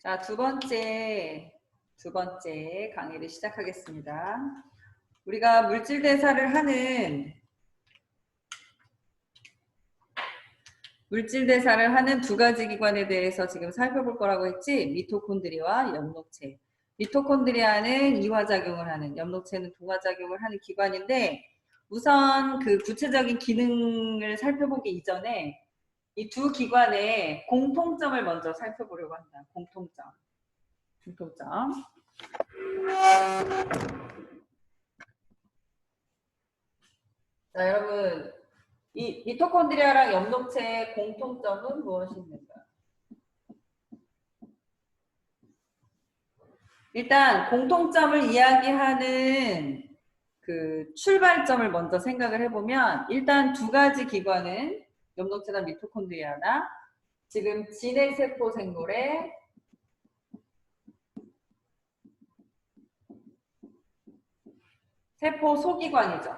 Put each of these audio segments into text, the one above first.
자, 두 번째 강의를 시작하겠습니다. 우리가 물질 대사를 하는 두 가지 기관에 대해서 지금 살펴볼 거라고 했지. 미토콘드리아와 엽록체. 미토콘드리아는 이화작용을 하는, 엽록체는 동화작용을 하는 기관인데, 우선 그 구체적인 기능을 살펴보기 이전에 이 두 기관의 공통점을 먼저 살펴보려고 한다. 공통점. 자, 여러분, 이 미토콘드리아랑 엽록체의 공통점은 무엇이 있는가? 일단 공통점을 이야기하는 그 출발점을 먼저 생각을 해보면, 일단 두 가지 기관은 엽록체나 미토콘드리아나 지금 진핵세포 생물의 세포 소기관이죠.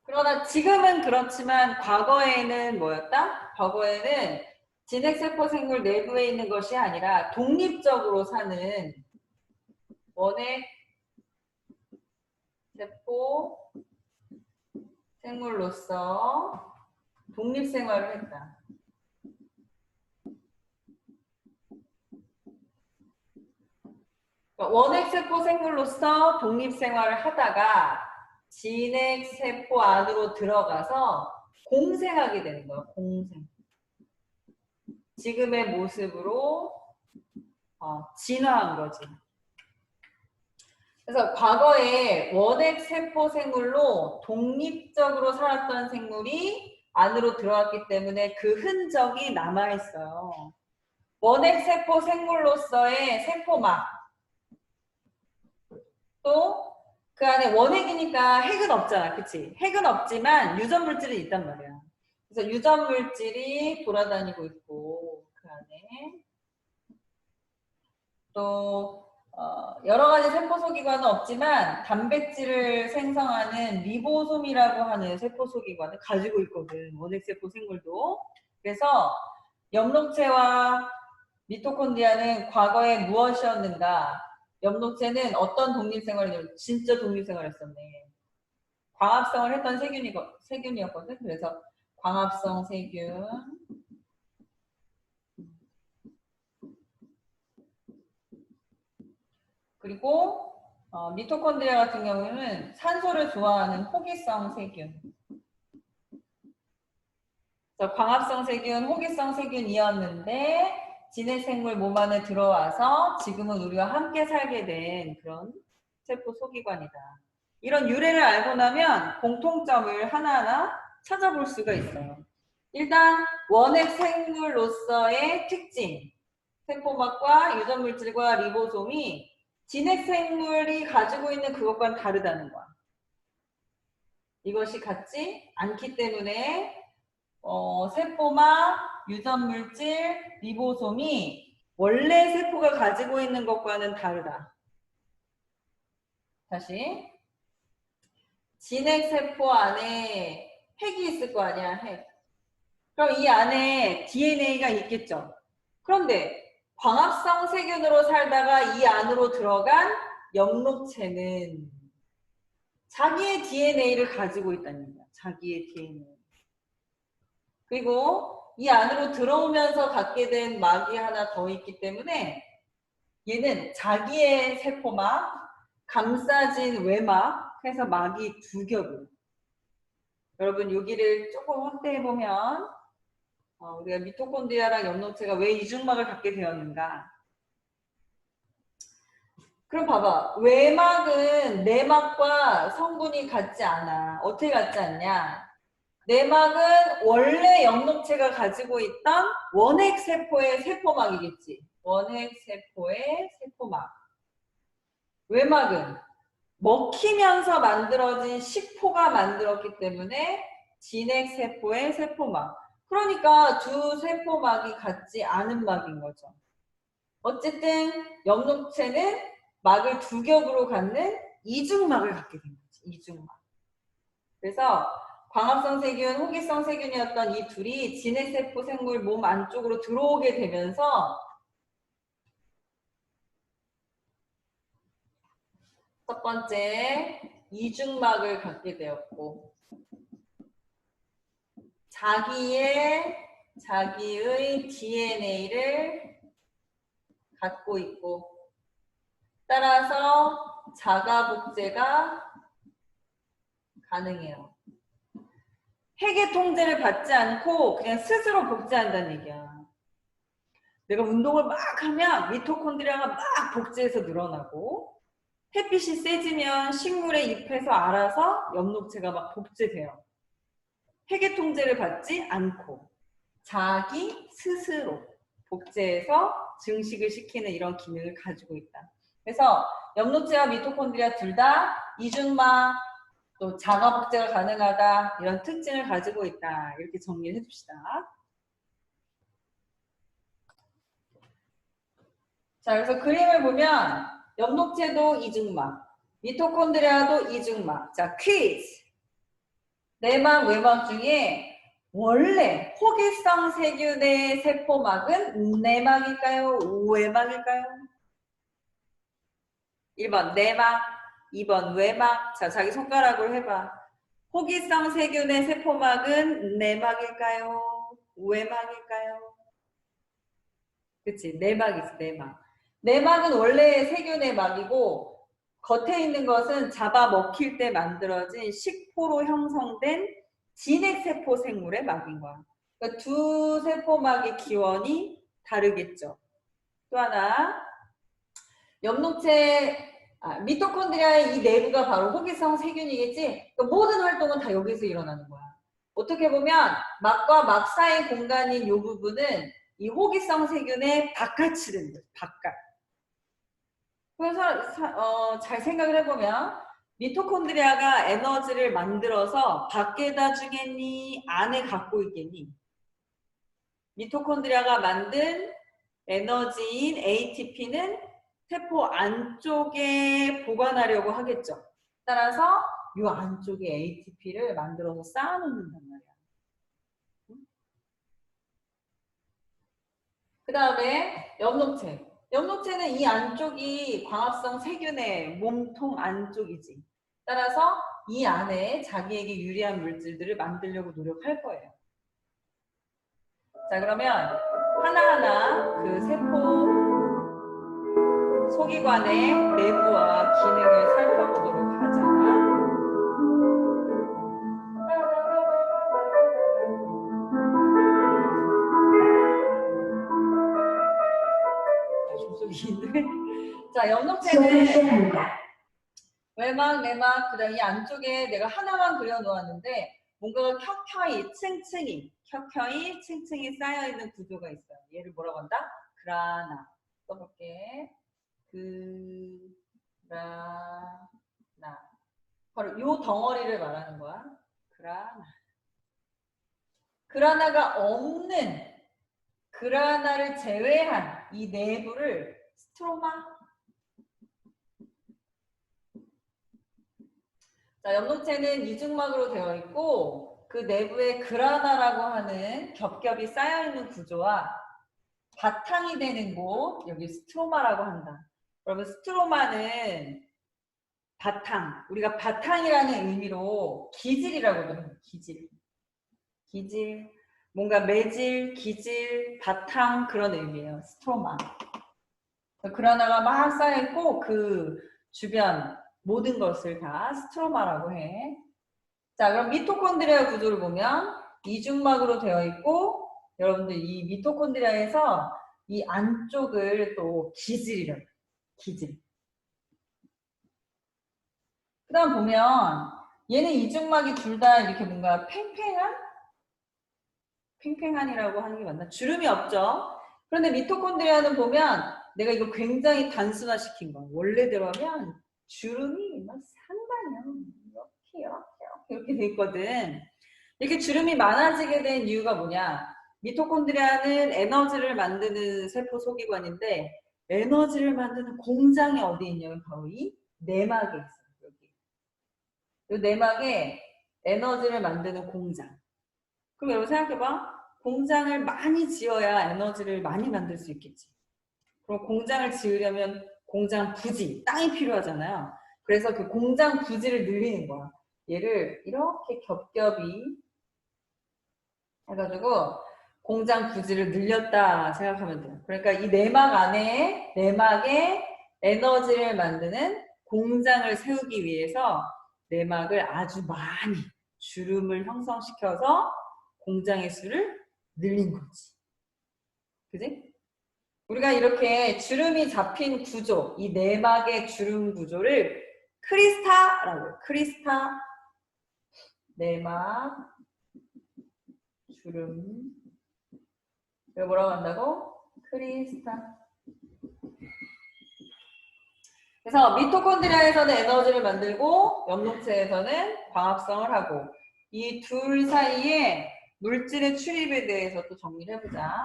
그러나 지금은 그렇지만 과거에는 뭐였다? 과거에는 진핵세포 생물 내부에 있는 것이 아니라 독립적으로 사는 원핵세포 생물로서 독립생활을 했다. 그러니까 원핵세포 생물로서 독립생활을 하다가 진핵세포 안으로 들어가서 공생하게 되는 거예요. 공생. 지금의 모습으로 진화한 거지. 그래서 과거에 원핵세포 생물로 독립적으로 살았던 생물이 안으로 들어왔기 때문에 그 흔적이 남아있어요. 원핵세포 생물로서의 세포막, 또 그 안에 원핵이니까 핵은 없잖아. 그치? 핵은 없지만 유전물질은 있단 말이야. 그래서 유전물질이 돌아다니고 있고 그 안에 또 여러 가지 세포소기관은 없지만 단백질을 생성하는 리보솜이라고 하는 세포소기관을 가지고 있거든. 원핵세포 생물도. 그래서 엽록체와 미토콘드리아는 과거에 무엇이었는가? 엽록체는 어떤 독립생활을 진짜 독립생활을 했었네. 광합성을 했던 세균이었거든. 그래서 광합성 세균. 그리고 미토콘드리아 같은 경우는 산소를 좋아하는 호기성 세균. 그래서 광합성 세균, 호기성 세균이었는데 진핵생물 몸 안에 들어와서 지금은 우리와 함께 살게 된 그런 세포 소기관이다. 이런 유래를 알고 나면 공통점을 하나하나 찾아볼 수가 있어요. 일단 원핵 생물로서의 특징, 세포막과 유전물질과 리보솜이 진핵생물이 가지고 있는 그것과는 다르다는 거야. 이것이 같지 않기 때문에 세포막, 유전물질, 리보솜이 원래 세포가 가지고 있는 것과는 다르다. 다시. 진핵세포 안에 핵이 있을 거 아니야, 핵. 그럼 이 안에 DNA가 있겠죠. 그런데 광합성 세균으로 살다가 이 안으로 들어간 엽록체는 자기의 DNA를 가지고 있다는 거야. 자기의 DNA. 그리고 이 안으로 들어오면서 갖게 된 막이 하나 더 있기 때문에 얘는 자기의 세포막, 감싸진 외막, 해서 막이 두 겹이에요. 여러분 여기를 조금 확대해보면 우리가 미토콘드리아랑 엽록체가 왜 이중막을 갖게 되었는가? 그럼 봐봐. 외막은 내막과 성분이 같지 않아. 어떻게 같지 않냐? 내막은 원래 엽록체가 가지고 있던 원핵세포의 세포막이겠지. 원핵세포의 세포막. 외막은 먹히면서 만들어진 식포가 만들었기 때문에 진핵세포의 세포막. 그러니까 두 세포막이 같지 않은 막인 거죠. 어쨌든 엽록체는 막을 두 겹으로 갖는 이중막을 갖게 된 거지. 이중막. 그래서 광합성 세균, 호기성 세균이었던 이 둘이 진핵세포 생물 몸 안쪽으로 들어오게 되면서 첫 번째 이중막을 갖게 되었고 자기의 DNA를 갖고 있고 따라서 자가 복제가 가능해요. 핵의 통제를 받지 않고 그냥 스스로 복제한다는 얘기야. 내가 운동을 막 하면 미토콘드리아가 막 복제해서 늘어나고 햇빛이 세지면 식물의 잎에서 알아서 엽록체가 막 복제돼요. 핵의 통제를 받지 않고 자기 스스로 복제해서 증식을 시키는 이런 기능을 가지고 있다. 그래서 엽록체와 미토콘드리아 둘 다 이중막 또 자가 복제가 가능하다 이런 특징을 가지고 있다. 이렇게 정리를 해줍시다. 자, 그래서 그림을 보면 엽록체도 이중막, 미토콘드리아도 이중막. 자, 퀴즈. 내막, 외막 중에 원래 호기성 세균의 세포막은 내막일까요? 외막일까요? 1번 내막, 2번 외막. 자, 자기 손가락으로 해봐. 호기성 세균의 세포막은 내막일까요? 외막일까요? 그치, 내막이지, 내막. 내막은 원래 세균의 막이고 겉에 있는 것은 잡아먹힐 때 만들어진 식포로 형성된 진핵세포 생물의 막인 거야. 그러니까 두 세포막의 기원이 다르겠죠. 또 하나, 엽록체, 미토콘드리아의 이 내부가 바로 호기성 세균이겠지? 그러니까 모든 활동은 다 여기서 일어나는 거야. 어떻게 보면 막과 막 사이 공간인 이 부분은 이 호기성 세균의 바깥이 됩니다. 바깥. 그래서 잘 생각을 해보면 미토콘드리아가 에너지를 만들어서 밖에다 주겠니? 안에 갖고 있겠니? 미토콘드리아가 만든 에너지인 ATP는 세포 안쪽에 보관하려고 하겠죠. 따라서 이 안쪽에 ATP를 만들어서 쌓아놓는단 말이야. 그 다음에 엽록체. 엽록체는 이 안쪽이 광합성 세균의 몸통 안쪽이지. 따라서 이 안에 자기에게 유리한 물질들을 만들려고 노력할 거예요. 자, 그러면 하나하나 그 세포 소기관의 내부와 기능을 살펴보도록 하자. 자, 엽록체는 외막, 내막, 그다음 이 안쪽에 내가 하나만 그려놓았는데 뭔가가 켜켜이, 층층이 쌓여있는 구조가 있어요. 얘를 뭐라고 한다? 그라나. 써볼게. 그라나. 바로 요 덩어리를 말하는 거야. 그라나. 그라나가 없는, 그라나를 제외한 이 내부를 스트로마. 자, 엽록체는 이중막으로 되어 있고 그 내부에 그라나라고 하는 겹겹이 쌓여있는 구조와 바탕이 되는 곳, 여기 스트로마라고 한다. 여러분, 스트로마는 바탕, 우리가 바탕이라는 의미로 기질이라고 그래요. 기질, 뭔가 매질, 기질, 바탕 그런 의미예요. 스트로마. 그라나가 막 쌓여있고 그 주변 모든 것을 다 스트로마라고 해. 자, 그럼 미토콘드리아 구조를 보면 이중막으로 되어 있고 여러분들 이 미토콘드리아에서 이 안쪽을 또 기질이라고 해요. 기질. 그 다음 보면 얘는 이중막이 둘 다 이렇게 뭔가 팽팽한이라고 하는 게 맞나? 주름이 없죠. 그런데 미토콘드리아는 보면 내가 이거 굉장히 단순화시킨 거야. 원래대로 하면 주름이 막 상당해요. 이렇게 돼 있거든. 이렇게 주름이 많아지게 된 이유가 뭐냐? 미토콘드리아는 에너지를 만드는 세포 소기관인데 에너지를 만드는 공장이 어디에 있냐면 바로 이 내막에 있어요. 여기. 이 내막에 에너지를 만드는 공장. 그럼 여러분 생각해봐. 공장을 많이 지어야 에너지를 많이 만들 수 있겠지. 그럼 공장을 지으려면 공장 부지, 땅이 필요하잖아요. 그래서 그 공장 부지를 늘리는 거야. 얘를 이렇게 겹겹이 해가지고 공장 부지를 늘렸다 생각하면 돼요. 그러니까 이 내막 안에 내막에 에너지를 만드는 공장을 세우기 위해서 내막을 아주 많이 주름을 형성시켜서 공장의 수를 늘린 거지. 그지? 우리가 이렇게 주름이 잡힌 구조, 이 내막의 주름 구조를 크리스타라고 해요. 크리스타, 내막, 주름. 이거 뭐라고 한다고? 크리스타. 그래서 미토콘드리아에서는 에너지를 만들고 엽록체에서는 광합성을 하고 이 둘 사이에 물질의 출입에 대해서 또 정리를 해보자.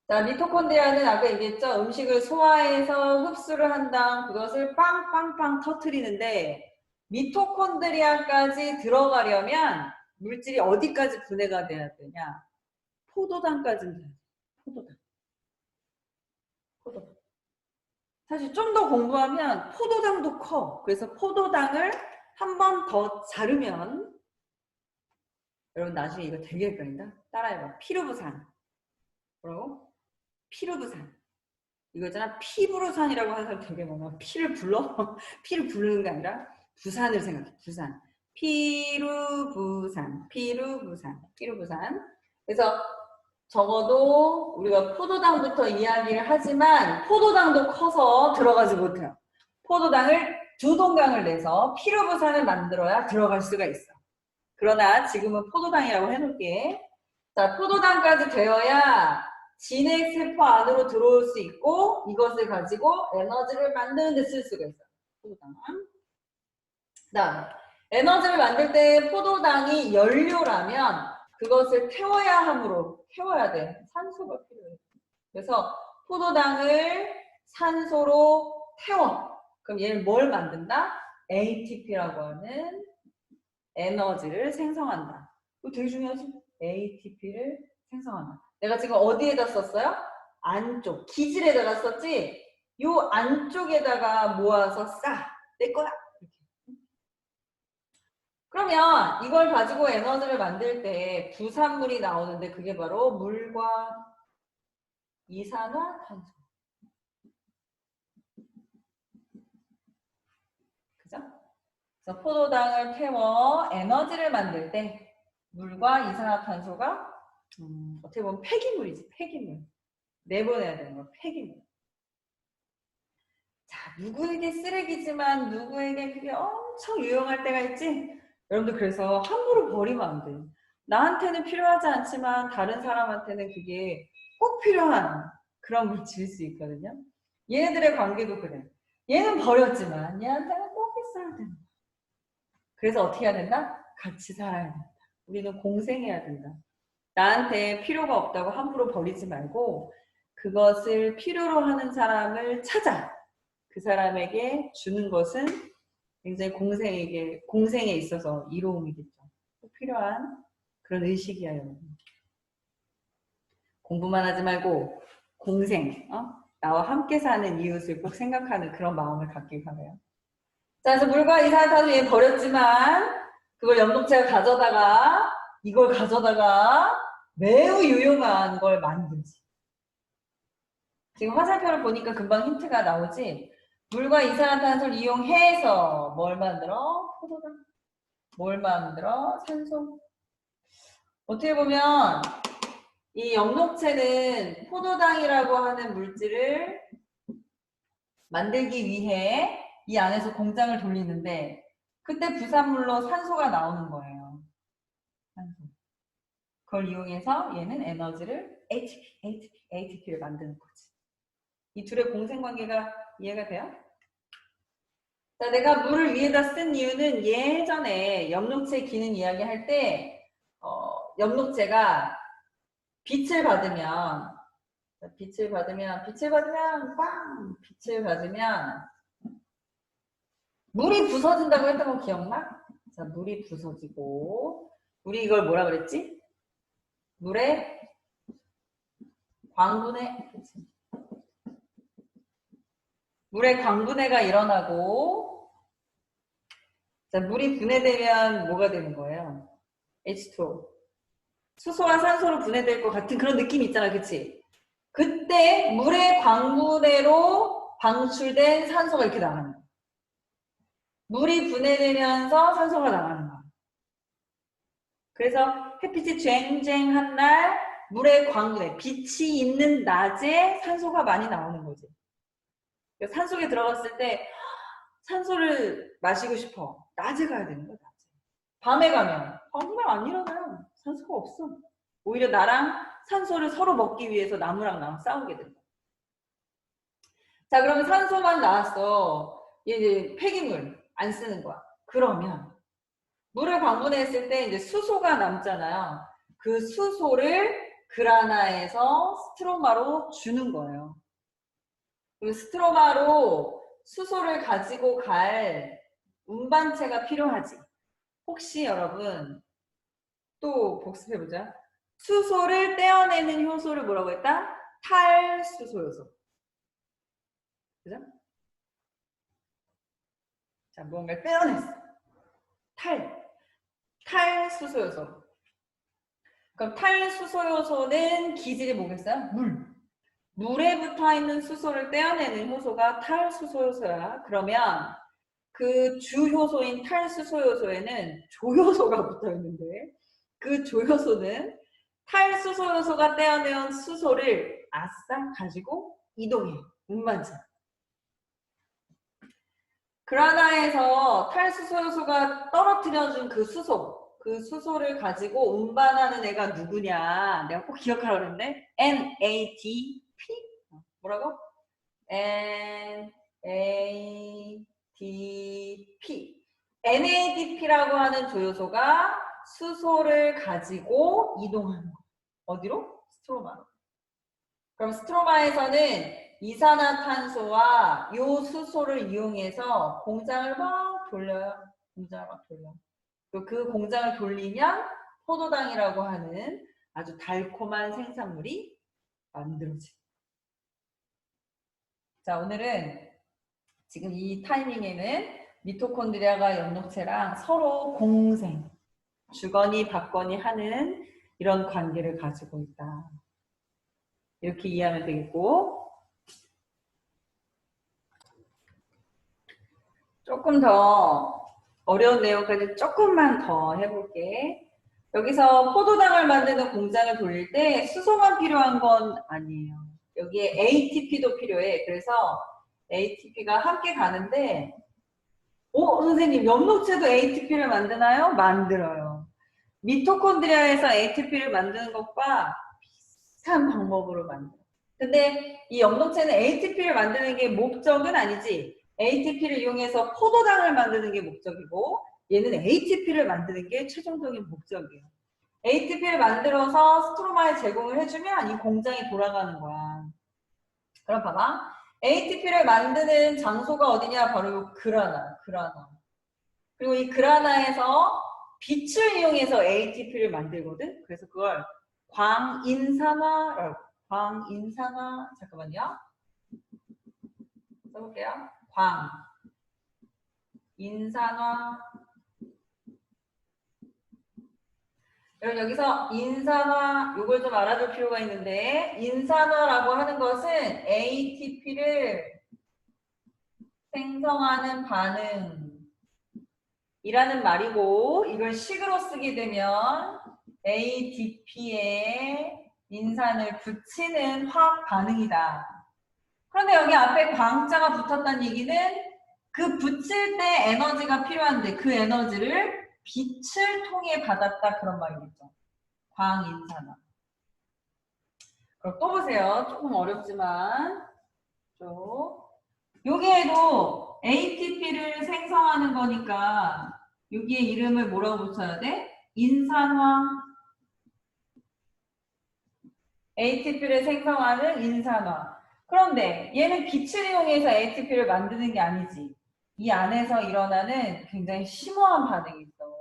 자, 미토콘드리아는 아까 얘기했죠? 음식을 소화해서 흡수를 한 다음 그것을 빵빵빵 터트리는데 미토콘드리아까지 들어가려면 물질이 어디까지 분해가 돼야 되냐? 포도당까지는 돼야 돼. 포도당. 포도당. 사실 좀 더 공부하면 포도당도 커. 그래서 포도당을 한 번 더 자르면 여러분 나중에 이거 되게 헷갈린다. 따라해봐. 피루부산. 뭐라고? 피루부산. 이거 있잖아. 피부로산이라고 하는 사람 되게 많아. 피를 불러? 피를 부르는 게 아니라 부산을 생각해. 부산. 피루부산. 피루부산. 피루부산. 그래서 적어도 우리가 포도당부터 이야기를 하지만 포도당도 커서 들어가지 못해요. 포도당을 두 동강을 내서 피루부산을 만들어야 들어갈 수가 있어. 그러나 지금은 포도당이라고 해놓을게. 자, 포도당까지 되어야 진핵세포 안으로 들어올 수 있고 이것을 가지고 에너지를 만드는 데 쓸 수가 있어요. 포도당. 그다음 에너지를 만들 때 포도당이 연료라면 그것을 태워야 하므로 태워야 돼. 산소가 필요해. 그래서 포도당을 산소로 태워. 그럼 얘를 뭘 만든다? ATP라고 하는 에너지를 생성한다. 이거 되게 중요하지? ATP를 생성한다. 내가 지금 어디에다 썼어요? 안쪽, 기질에다가 썼지? 요 안쪽에다가 모아서 싸. 내 거야. 그러면 이걸 가지고 에너지를 만들 때 부산물이 나오는데 그게 바로 물과 이산화탄소. 그죠? 그래서 포도당을 태워 에너지를 만들 때 물과 이산화탄소가 어떻게 보면 폐기물이지. 폐기물. 내보내야 되는 거. 폐기물. 자, 누구에게 쓰레기지만 누구에게 그게 엄청 유용할 때가 있지? 여러분들 그래서 함부로 버리면 안 돼. 나한테는 필요하지 않지만 다른 사람한테는 그게 꼭 필요한 그런 물질일 수 있거든요. 얘네들의 관계도 그래. 얘는 버렸지만 얘한테는 꼭 있어야 된다. 그래서 어떻게 해야 된다? 같이 살아야 된다. 우리는 공생해야 된다. 나한테 필요가 없다고 함부로 버리지 말고 그것을 필요로 하는 사람을 찾아. 그 사람에게 주는 것은 굉장히 공생에 있어서 이로움이겠죠. 꼭 필요한 그런 의식이야, 여러분. 공부만 하지 말고 공생, 나와 함께 사는 이웃을 꼭 생각하는 그런 마음을 갖길 바라요. 자, 그래서 물과 이산화탄소 얘 버렸지만 그걸 엽록체가 가져다가 이걸 가져다가 매우 유용한 걸 만들지. 지금 화살표를 보니까 금방 힌트가 나오지. 물과 이산화탄소를 이용해서 뭘 만들어? 포도당. 뭘 만들어? 산소. 어떻게 보면 이 엽록체는 포도당이라고 하는 물질을 만들기 위해 이 안에서 공장을 돌리는데 그때 부산물로 산소가 나오는 거예요. 산소. 그걸 이용해서 얘는 에너지를 ATP를 만드는 거지. 이 둘의 공생관계가 이해가 돼요? 자, 내가 물을 위에다 쓴 이유는 예전에 엽록체 기능 이야기할 때 엽록체가 빛을 받으면 물이 부서진다고 했던 거 기억나? 자, 물이 부서지고, 우리 이걸 뭐라 그랬지? 물의 광분해, 물의 광분해가 일어나고, 자, 물이 분해되면 뭐가 되는 거예요? H2O. 수소와 산소로 분해될 것 같은 그런 느낌이 있잖아, 그치? 그때 물의 광분해로 방출된 산소가 이렇게 나가는 거야. 물이 분해되면서 산소가 나가는 거야. 그래서 햇빛이 쨍쨍한 날 물의 광분해, 빛이 있는 낮에 산소가 많이 나오는 거지. 산속에 들어갔을 때 산소를 마시고 싶어. 낮에 가야 되는 거야, 낮에. 밤에 가면 정말 안 일어나요. 산소가 없어. 오히려 나랑 산소를 서로 먹기 위해서 나무랑 나랑 싸우게 된다. 자, 그러면 산소만 나왔어. 이제 폐기물 안 쓰는 거야. 그러면 물을 방분했을 때 이제 수소가 남잖아요. 그 수소를 그라나에서 스트로마로 주는 거예요. 그리고 스트로마로 수소를 가지고 갈 운반체가 필요하지. 혹시 여러분 또 복습해보자. 수소를 떼어내는 효소를 뭐라고 했다? 탈수소 요소. 그죠? 자, 무언가를 떼어냈어. 탈수소 요소. 그럼 탈수소 요소는 기질이 뭐겠어요? 물에 붙어있는 수소를 떼어내는 효소가 탈수소 요소야. 그러면 그 주효소인 탈수소 요소에는 조효소가 붙어있는데 그 조효소는 탈수소 요소가 떼어내온 수소를 아싸 가지고 이동해. 운반차. 그라나에서 탈수소 요소가 떨어뜨려준 그 수소를 가지고 운반하는 애가 누구냐. 내가 꼭 기억하라고 그랬는데 NADP? 뭐라고? NADP. NADP라고 하는 조효소가 수소를 가지고 이동하는 거예요. 어디로? 스트로마로. 그럼 스트로마에서는 이산화탄소와 요 수소를 이용해서 공장을 막 돌려요. 공장을 막 돌려. 그 공장을 돌리면 포도당이라고 하는 아주 달콤한 생산물이 만들어져요. 자, 오늘은 지금 이 타이밍에는 미토콘드리아가 엽록체랑 서로 공생, 주거니 받거니 하는 이런 관계를 가지고 있다. 이렇게 이해하면 되겠고, 조금 더 어려운 내용까지 조금만 더 해볼게. 여기서 포도당을 만드는 공장을 돌릴 때 수소만 필요한 건 아니에요. 여기에 ATP도 필요해. 그래서 ATP가 함께 가는데, 선생님, 엽록체도 ATP를 만드나요? 만들어요. 미토콘드리아에서 ATP를 만드는 것과 비슷한 방법으로 만들어요. 근데 이 엽록체는 ATP를 만드는 게 목적은 아니지. ATP를 이용해서 포도당을 만드는 게 목적이고 얘는 ATP를 만드는 게 최종적인 목적이에요. ATP를 만들어서 스트로마에 제공을 해주면 이 공장이 돌아가는 거야. 그럼 봐봐. ATP를 만드는 장소가 어디냐? 바로 그라나. 그리고 이 그라나에서 빛을 이용해서 ATP를 만들거든. 그래서 그걸 광인산화라고. 광인산화. 잠깐만요. 써볼게요. 광인산화. 여러분 여기서 인산화 요걸 좀 알아둘 필요가 있는데 인산화라고 하는 것은 ATP를 생성하는 반응이라는 말이고 이걸 식으로 쓰게 되면 ADP에 인산을 붙이는 화학 반응이다. 그런데 여기 앞에 광자가 붙었다는 얘기는 그 붙일 때 에너지가 필요한데 그 에너지를 빛을 통해 받았다 그런 말이겠죠. 광인산화. 그럼 또 보세요. 조금 어렵지만 여기에도 ATP를 생성하는 거니까 여기에 이름을 뭐라고 붙여야 돼? 인산화. ATP를 생성하는 인산화. 그런데 얘는 빛을 이용해서 ATP를 만드는 게 아니지. 이 안에서 일어나는 굉장히 심오한 반응이 있어.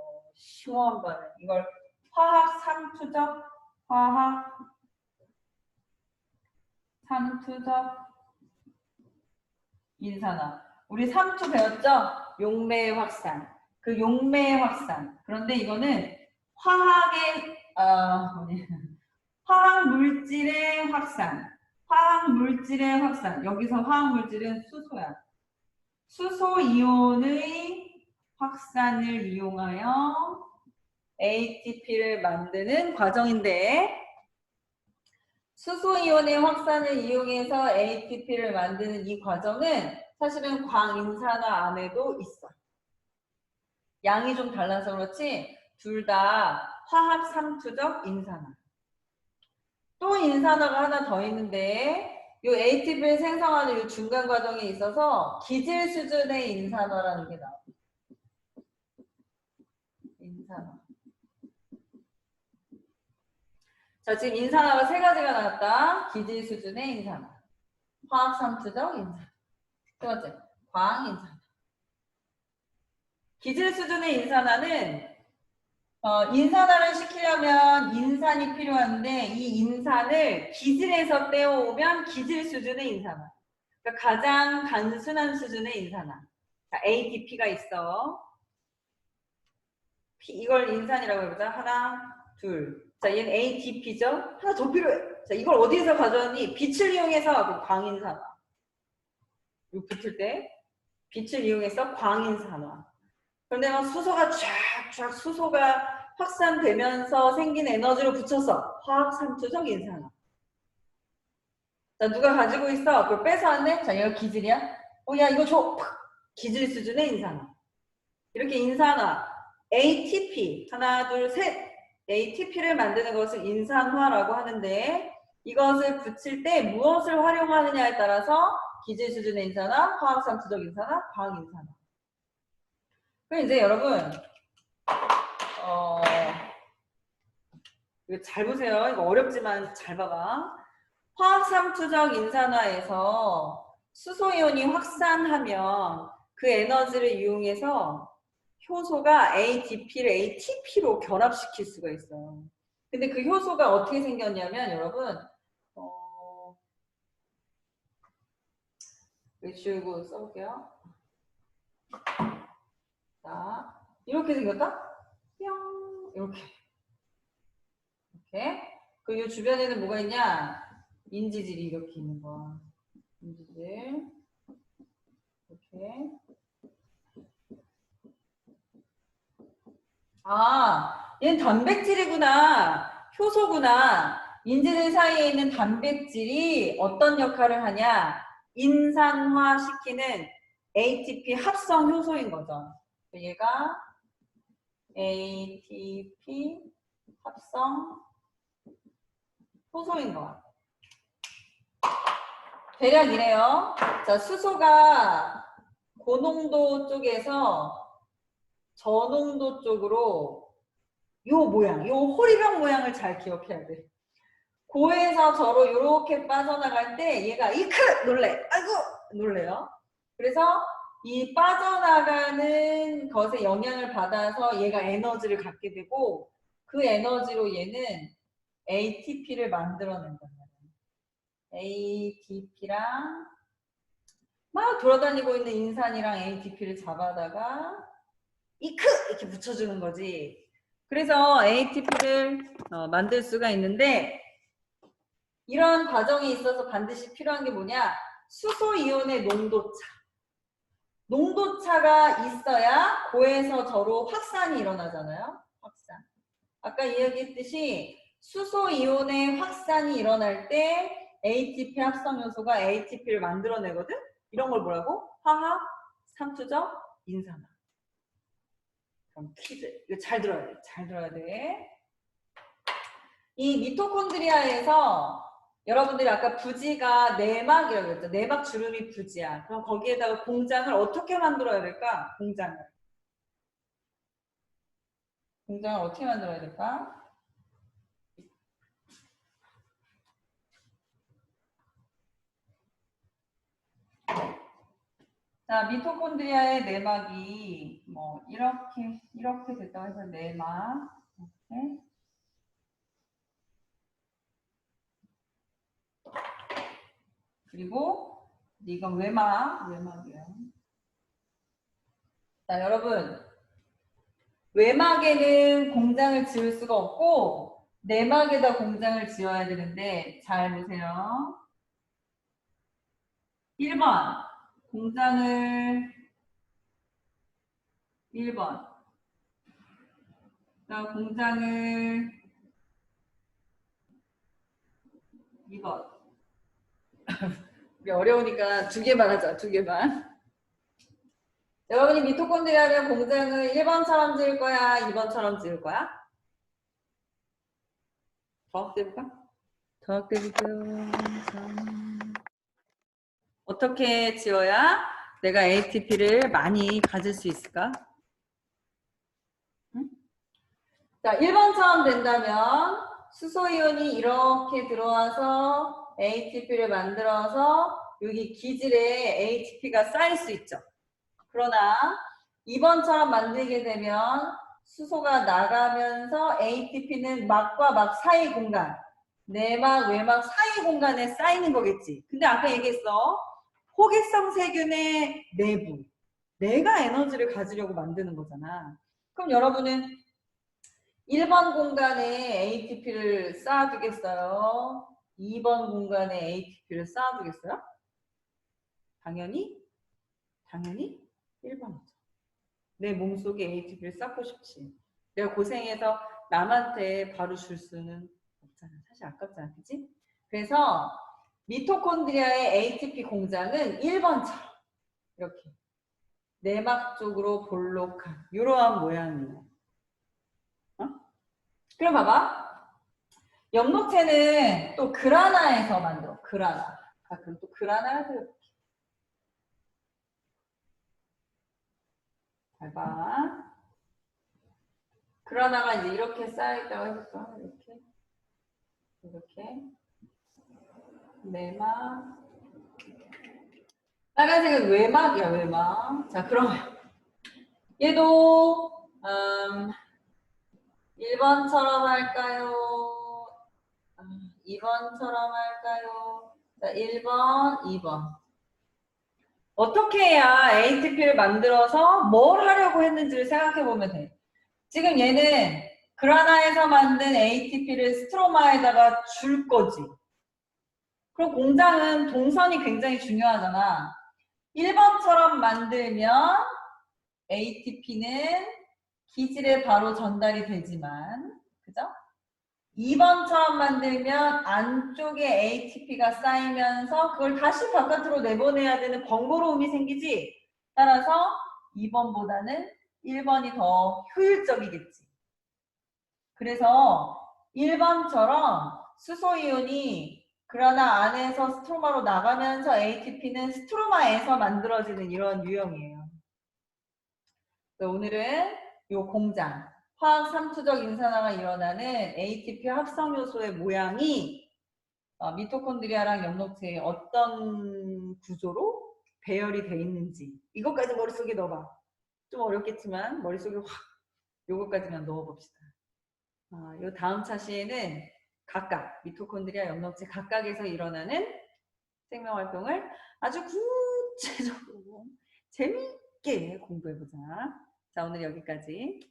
심오한 반응. 이걸 화학 삼투적, 화학 삼투적 인산화. 우리 삼투 배웠죠? 용매의 확산. 그 용매의 확산. 그런데 이거는 화학의 화학 물질의 확산. 화학 물질의 확산. 여기서 화학 물질은 수소야. 수소 이온의 확산을 이용하여 ATP를 만드는 과정인데, 수소 이온의 확산을 이용해서 ATP를 만드는 이 과정은 사실은 광인산화 안에도 있어. 양이 좀 달라서 그렇지 둘 다 화학 삼투적 인산화. 또 인산화가 하나 더 있는데 이 ATP를 생성하는 이 중간 과정에 있어서 기질 수준의 인산화라는 게 나와. 인산화. 자, 지금 인산화가 세 가지가 나왔다. 기질 수준의 인산화, 화학 삼투적 인산화, 두 번째 광인산화. 기질 수준의 인산화는 인산화를 시키려면 인산이 필요한데 이 인산을 기질에서 떼어오면 기질 수준의 인산화. 그러니까 가장 단순한 수준의 인산화. 자, ATP가 있어. 이걸 인산이라고 해보자. 하나, 둘. 자, 얘는 ATP죠. 하나 더 필요해. 자, 이걸 어디에서 가져왔니? 빛을 이용해서 광인산화. 이거 붙을 때 빛을 이용해서 광인산화. 그런데 막 수소가 쫙쫙 수소가 확산되면서 생긴 에너지로 붙여서 화학 삼투적 인산화. 자, 누가 가지고 있어? 그걸 뺏어왔네? 자, 얘가 기질이야? 야, 이거 줘! 기질 수준의 인산화. 이렇게 인산화, ATP, 하나, 둘, 셋. ATP를 만드는 것을 인산화라고 하는데 이것을 붙일 때 무엇을 활용하느냐에 따라서 기질 수준의 인산화, 화학 삼투적 인산화, 광 인산화. 그럼 이제 여러분 이거 잘 보세요. 이거 어렵지만 잘 봐봐. 화학 삼투적 인산화에서 수소이온이 확산하면 그 에너지를 이용해서 효소가 ATP를 ATP로 결합시킬 수가 있어요. 근데 그 효소가 어떻게 생겼냐면 여러분 지우고 써볼게요. 자, 이렇게 생겼다? 뿅 이렇게. 그 이 주변에는 뭐가 있냐? 인지질이 이렇게 있는 거야. 인지질. 이렇게. 아, 얘는 단백질이구나. 효소구나. 인지질 사이에 있는 단백질이 어떤 역할을 하냐? 인산화 시키는 ATP 합성 효소인 거죠. 얘가 ATP 합성 효소인 거야. 대략 이래요. 자, 수소가 고농도 쪽에서 저농도 쪽으로 요 모양, 요 호리병 모양을 잘 기억해야 돼. 고에서 저로 이렇게 빠져나갈 때 얘가 이크! 놀래. 아이고! 놀래요. 그래서 이 빠져나가는 것에 영향을 받아서 얘가 에너지를 갖게 되고 그 에너지로 얘는 ATP를 만들어낸단 말이에요. ATP랑 막 돌아다니고 있는 인산이랑 ATP를 잡아다가 이크! 이렇게 붙여주는 거지. 그래서 ATP를 만들 수가 있는데 이런 과정이 있어서 반드시 필요한 게 뭐냐? 수소이온의 농도차. 농도차가 있어야 고에서 저로 확산이 일어나잖아요. 확산. 아까 이야기했듯이 수소이온의 확산이 일어날 때 ATP 합성 요소가 ATP를 만들어내거든? 이런 걸 뭐라고? 화학 삼투적 인산화. 그럼 퀴즈. 이거 잘 들어야 돼. 잘 들어야 돼. 이 미토콘드리아에서 여러분들이 아까 부지가 내막이라고 했죠. 내막 주름이 부지야. 그럼 거기에다가 공장을 어떻게 만들어야 될까? 공장을 어떻게 만들어야 될까? 자, 미토콘드리아의 내막이 뭐 이렇게 됐다고 해서 내막 이렇게. 그리고 이건 외막이에요. 자, 여러분 외막에는 공장을 지을 수가 없고 내막에다 공장을 지어야 되는데 잘 보세요. 1번 공장을 1번 자, 공장을 2번 우리 어려우니까 두 개만 하자. 두 개만. 여러분이 미토콘드리아를 공장을 1번처럼 지을 거야? 2번처럼 지을 거야? 더학해볼까? 더학해볼게요. 어떻게 지어야 내가 ATP를 많이 가질 수 있을까? 응? 자, 1번처럼 된다면 수소이온이 이렇게 들어와서 ATP를 만들어서 여기 기질에 ATP가 쌓일 수 있죠. 그러나 2번처럼 만들게 되면 수소가 나가면서 ATP는 막과 막 사이 공간, 내막, 외막 사이 공간에 쌓이는 거겠지. 근데 아까 얘기했어. 호기성 세균의 내부. 내가 에너지를 가지려고 만드는 거잖아. 그럼 여러분은 1번 공간에 ATP를 쌓아두겠어요? 2번 공간에 ATP를 쌓아두겠어요? 당연히 1번이죠. 내 몸속에 ATP를 쌓고 싶지. 내가 고생해서 남한테 바로 줄 수는 없잖아. 사실 아깝잖아. 그치? 그래서 미토콘드리아의 ATP 공장은 1번처럼 이렇게 내막 쪽으로 볼록한 이러한 모양이에요. 어? 그럼 봐봐. 엽록체는 또 그라나에서 만들어. 그라나. 가끔 또 그라나를 잘 봐. 그라나가 이제 이렇게 쌓여있다고 해볼까? 이렇게. 내막. 빨간색은 외막이야, 외막. 자, 그럼 얘도 1번처럼 할까요? 2번처럼 할까요? 자, 1번, 2번. 어떻게 해야 ATP를 만들어서 뭘 하려고 했는지를 생각해 보면 돼. 지금 얘는 그라나에서 만든 ATP를 스트로마에다가 줄 거지. 그럼 공장은 동선이 굉장히 중요하잖아. 1번처럼 만들면 ATP는 기질에 바로 전달이 되지만, 그죠? 2번처럼 만들면 안쪽에 ATP가 쌓이면서 그걸 다시 바깥으로 내보내야 되는 번거로움이 생기지. 따라서 2번보다는 1번이 더 효율적이겠지. 그래서 1번처럼 수소이온이 그러나 안에서 스트로마로 나가면서 ATP는 스트로마에서 만들어지는 이런 유형이에요. 오늘은 이 공장, 화학 삼투적 인산화가 일어나는 ATP 합성 요소의 모양이 미토콘드리아랑 엽록체에 어떤 구조로 배열이 돼 있는지 이것까지 머릿속에 넣어봐. 좀 어렵겠지만 머릿속에 확 요것까지만 넣어봅시다. 요 다음 차시에는 각각 미토콘드리아, 엽록체 각각에서 일어나는 생명활동을 아주 구체적으로 재미있게 공부해보자. 자, 오늘 여기까지.